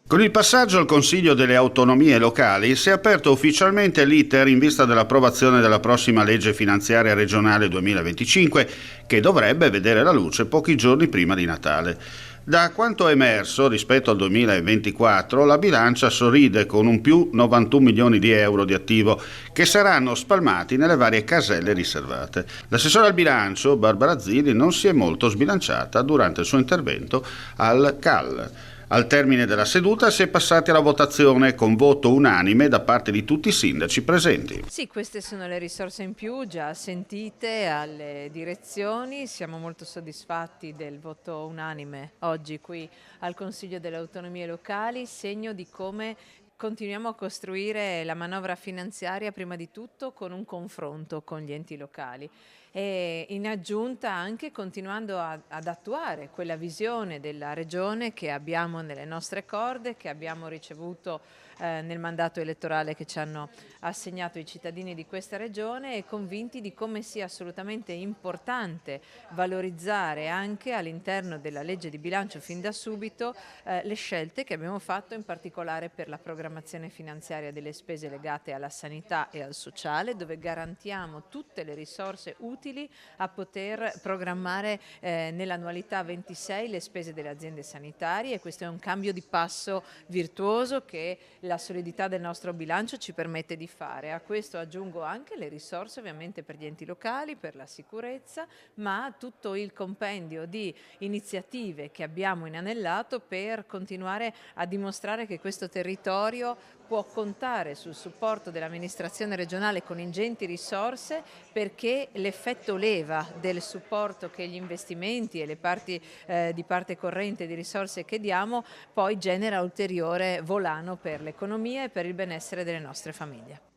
Con il passaggio al Consiglio delle autonomie locali si è aperto ufficialmente l'iter in vista dell'approvazione della prossima legge finanziaria regionale 2025, che dovrebbe vedere la luce pochi giorni prima di Natale. Da quanto è emerso rispetto al 2024, la bilancia sorride con un più 91 milioni di euro di attivo che saranno spalmati nelle varie caselle riservate. L'assessore al bilancio, Barbara Zilli, non si è molto sbilanciata durante il suo intervento al CAL. Al termine della seduta si è passati alla votazione con voto unanime da parte di tutti i sindaci presenti. Sì, queste sono le risorse in più già sentite alle direzioni, siamo molto soddisfatti del voto unanime oggi qui al Consiglio delle Autonomie Locali, segno di come continuiamo a costruire la manovra finanziaria prima di tutto con un confronto con gli enti locali e in aggiunta anche continuando ad attuare quella visione della Regione che abbiamo nelle nostre corde, che abbiamo ricevuto nel mandato elettorale che ci hanno assegnato i cittadini di questa Regione e convinti di come sia assolutamente importante valorizzare anche all'interno della legge di bilancio fin da subito le scelte che abbiamo fatto in particolare per la programmazione finanziaria delle spese legate alla sanità e al sociale, dove garantiamo tutte le risorse utili a poter programmare nell'annualità 26 le spese delle aziende sanitarie e questo è un cambio di passo virtuoso che la solidità del nostro bilancio ci permette di fare. A questo aggiungo anche le risorse ovviamente per gli enti locali, per la sicurezza, ma tutto il compendio di iniziative che abbiamo inanellato per continuare a dimostrare che questo territorio può contare sul supporto dell'amministrazione regionale con ingenti risorse perché l'effetto leva del supporto che gli investimenti e le parti di parte corrente di risorse che diamo poi genera ulteriore volano per l'economia e per il benessere delle nostre famiglie.